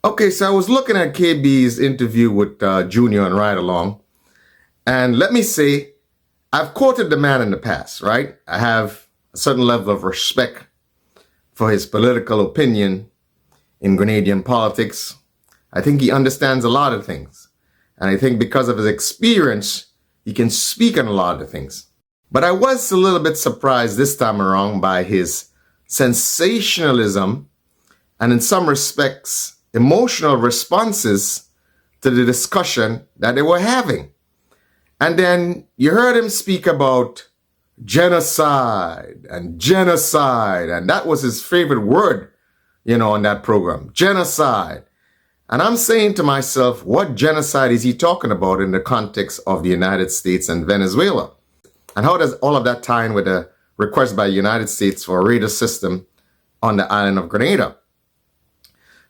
Okay, so I was looking at KB's interview with Junior on Ride Along, and let me say, I've quoted the man in the past, right? I have a certain level of respect for his political opinion in Grenadian politics. I think he understands a lot of things, and I think because of his experience, he can speak on a lot of things. But I was a little bit surprised this time around by his sensationalism and, in some respects, emotional responses to the discussion that they were having. And then you heard him speak about genocide, and that was his favorite word, on that program, genocide. And I'm saying to myself, what genocide is he talking about in the context of the United States and Venezuela? And how does all of that tie in with the request by the United States for a radar system on the island of Grenada?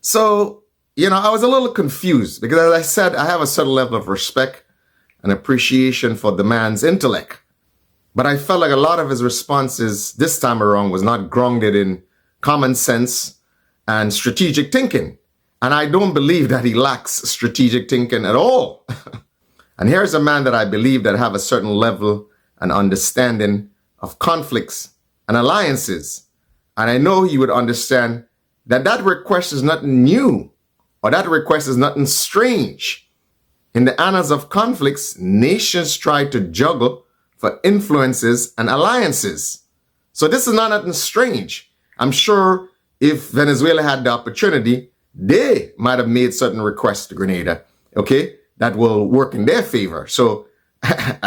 So, I was a little confused because, as I said, I have a certain level of respect and appreciation for the man's intellect. But I felt like a lot of his responses this time around was not grounded in common sense and strategic thinking. And I don't believe that he lacks strategic thinking at all. And here's a man that I believe that have a certain level and understanding of conflicts and alliances. And I know he would understand that request is nothing new, or that request is nothing strange. In the annals of conflicts, nations try to juggle for influences and alliances. So this is not nothing strange. I'm sure if Venezuela had the opportunity, they might have made certain requests to Grenada, that will work in their favor. So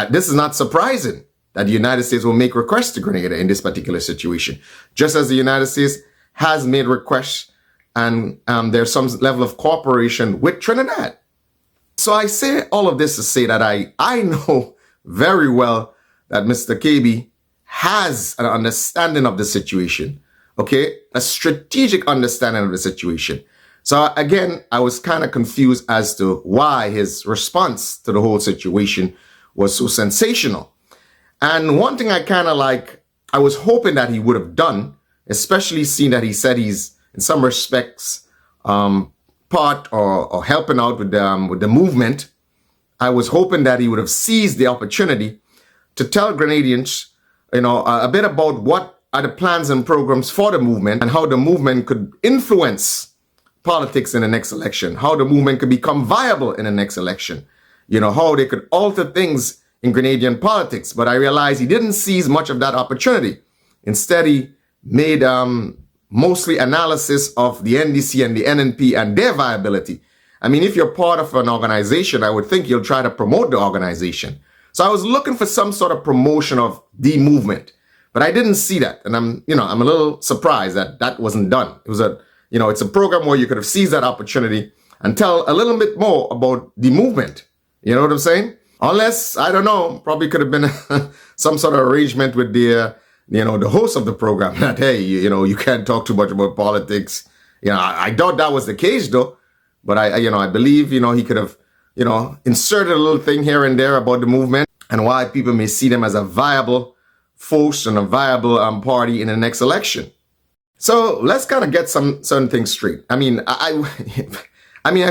this is not surprising that the United States will make requests to Grenada in this particular situation, just as the United States has made requests and there's some level of cooperation with Trinidad. So I say all of this to say that I know very well that Mr. KB has an understanding of the situation, a strategic understanding of the situation. So again, I was kind of confused as to why his response to the whole situation was so sensational. And one thing I was hoping that he would have done, especially seeing that he said he's in some respects part or helping out with the movement. I was hoping that he would have seized the opportunity to tell Grenadians, a bit about what are the plans and programs for the movement and how the movement could influence politics in the next election, how the movement could become viable in the next election, how they could alter things in Grenadian politics. But I realized he didn't seize much of that opportunity. Instead, he made mostly analysis of the NDC and the NNP and their viability. I mean, if you're part of an organization, I would think you'll try to promote the organization. So I was looking for some sort of promotion of the movement, but I didn't see that. And I'm a little surprised that wasn't done. It was it's a program where you could have seized that opportunity and tell a little bit more about the movement. You know what I'm saying? Unless, I don't know, probably could have been some sort of arrangement with the host of the program that, hey, you can't talk too much about politics. I doubt that was the case though. But I believe, he could have, inserted a little thing here and there about the movement and why people may see them as a viable force and a viable party in the next election. So let's kind of get some certain things straight. I mean, I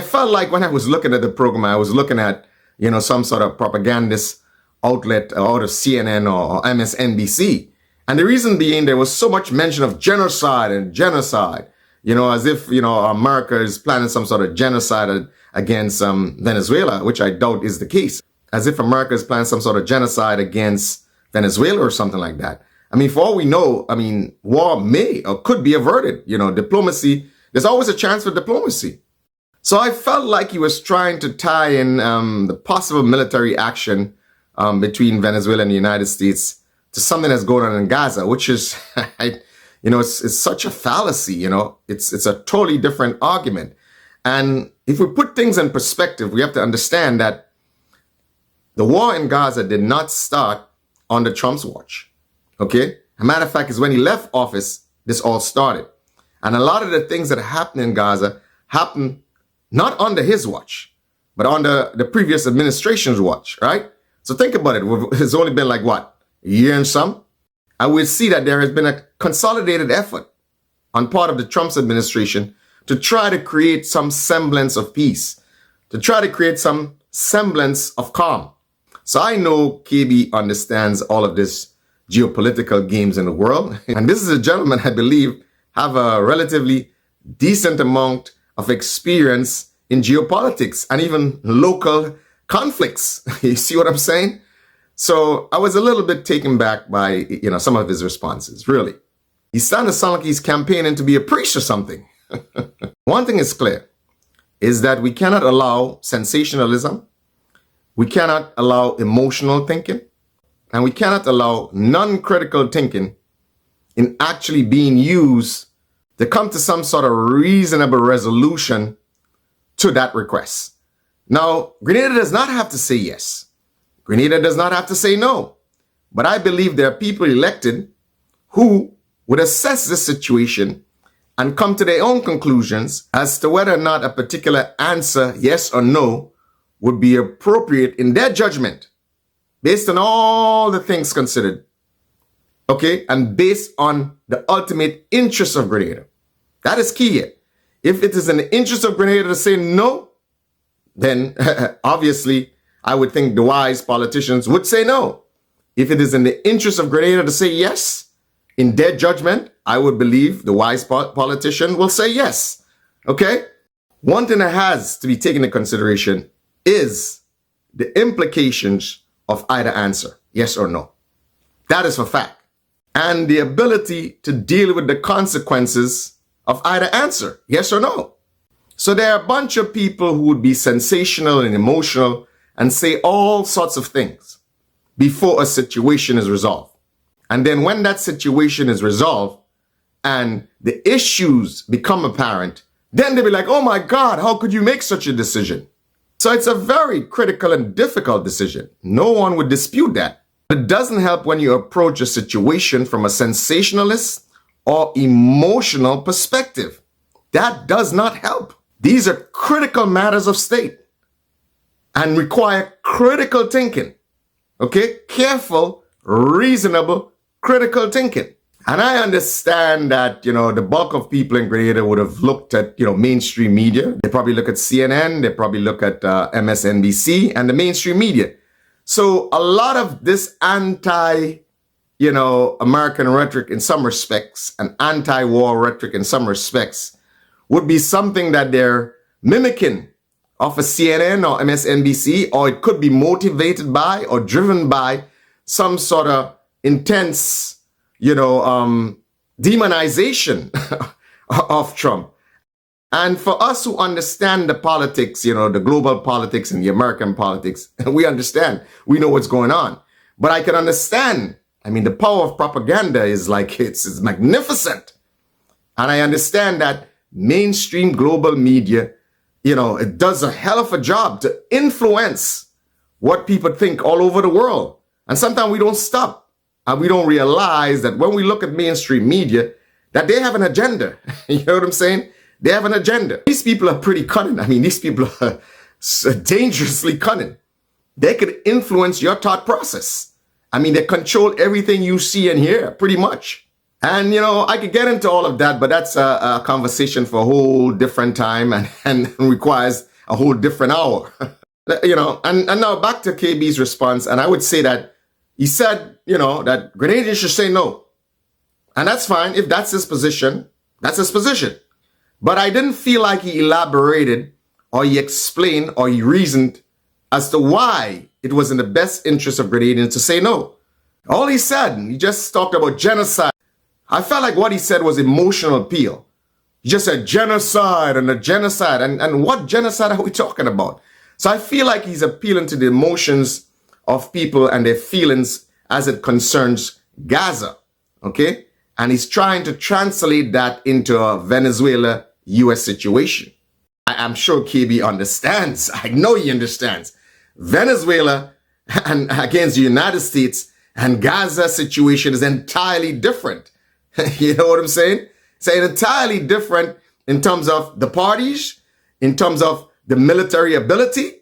felt like when I was looking at the program, I was looking at, some sort of propagandist outlet out of CNN or MSNBC. And the reason being there was so much mention of genocide, as if, America is planning some sort of genocide against Venezuela, which I doubt is the case. As if America is planning some sort of genocide against Venezuela or something like that. I mean, for all we know, war may or could be averted. Diplomacy, there's always a chance for diplomacy. So I felt like he was trying to tie in the possible military action between Venezuela and the United States to something that's going on in Gaza, which is, it's such a fallacy, it's a totally different argument. And if we put things in perspective, we have to understand that the war in Gaza did not start under Trump's watch. A matter of fact, is when he left office, this all started. And a lot of the things that happened in Gaza happened not under his watch, but under the previous administration's watch, right? So think about it. It's only been like, what, a year and some? I would see that there has been a consolidated effort on part of the Trump's administration, to try to create some semblance of peace, to try to create some semblance of calm. So I know KB understands all of this geopolitical games in the world. And this is a gentleman, I believe, have a relatively decent amount of experience in geopolitics and even local conflicts. You see what I'm saying? So I was a little bit taken back by, some of his responses, really. He's starting to sound like he's campaigning to be a priest or something. One thing is clear, is that we cannot allow sensationalism, we cannot allow emotional thinking, and we cannot allow non-critical thinking in actually being used to come to some sort of reasonable resolution to that request. Now, Grenada does not have to say yes. Grenada does not have to say no. But I believe there are people elected who would assess this situation and come to their own conclusions as to whether or not a particular answer, yes or no, would be appropriate in their judgment, based on all the things considered, okay, and based on the ultimate interest of Grenada. That is key here. If it is in the interest of Grenada to say no, then obviously I would think the wise politicians would say no. If it is in the interest of Grenada to say yes, in their judgment, I would believe the wise politician will say yes. Okay? One thing that has to be taken into consideration is the implications of either answer, yes or no. That is for fact. And the ability to deal with the consequences of either answer, yes or no. So there are a bunch of people who would be sensational and emotional and say all sorts of things before a situation is resolved. And then when that situation is resolved and the issues become apparent, then they'll be like, oh my God, how could you make such a decision? So it's a very critical and difficult decision. No one would dispute that. It doesn't help when you approach a situation from a sensationalist or emotional perspective. That does not help. These are critical matters of state and require critical thinking. Okay? Careful, reasonable, critical thinking. And I understand that, the bulk of people in Grenada would have looked at, mainstream media. They probably look at CNN, they probably look at MSNBC and the mainstream media. So a lot of this American rhetoric in some respects and anti-war rhetoric in some respects would be something that they're mimicking off a CNN or MSNBC, or it could be motivated by or driven by some sort of intense demonization of Trump. And for us who understand the politics, the global politics and the American politics, we understand, we know what's going on. But I can understand, the power of propaganda is it's magnificent. And I understand that mainstream global media, it does a hell of a job to influence what people think all over the world. And sometimes we don't stop. And we don't realize that when we look at mainstream media, that they have an agenda. You know what I'm saying? They have an agenda. These people are pretty cunning. These people are dangerously cunning. They could influence your thought process. They control everything you see and hear, pretty much. And, I could get into all of that, but that's a conversation for a whole different time and requires a whole different hour. And now back to KB's response. And I would say that he said, that Grenadians should say no. And that's fine. If that's his position, that's his position. But I didn't feel like he elaborated or he explained or he reasoned as to why it was in the best interest of Grenadians to say no. All he said, he just talked about genocide. I felt like what he said was emotional appeal. He just said genocide and a genocide. And what genocide are we talking about? So I feel like he's appealing to the emotions of people and their feelings as it concerns Gaza, okay? And he's trying to translate that into a Venezuela-US situation. I'm sure KB understands. I know he understands. Venezuela and against the United States and Gaza situation is entirely different. You know what I'm saying? It's entirely different in terms of the parties, in terms of the military ability,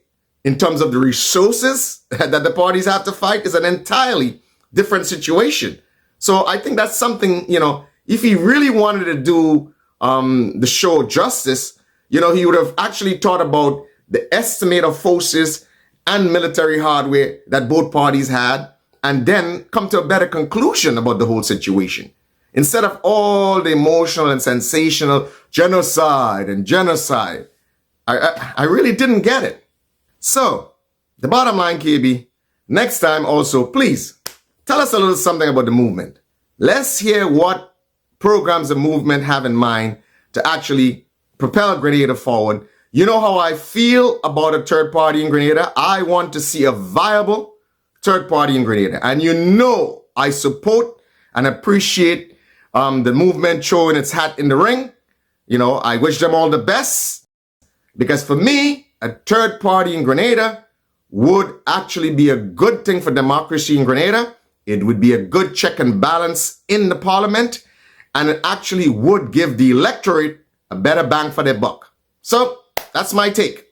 in terms of the resources that the parties have to fight. Is an entirely different situation. So I think that's something, if he really wanted to do the show justice, he would have actually thought about the estimate of forces and military hardware that both parties had, and then come to a better conclusion about the whole situation. Instead of all the emotional and sensational genocide and genocide, I really didn't get it. So, the bottom line, KB, next time also, please, tell us a little something about the movement. Let's hear what programs the movement have in mind to actually propel Grenada forward. You know how I feel about a third party in Grenada. I want to see a viable third party in Grenada. And I support and appreciate the movement throwing its hat in the ring. I wish them all the best, because for me, a third party in Grenada would actually be a good thing for democracy in Grenada. It would be a good check and balance in the parliament, and it actually would give the electorate a better bang for their buck. So that's my take.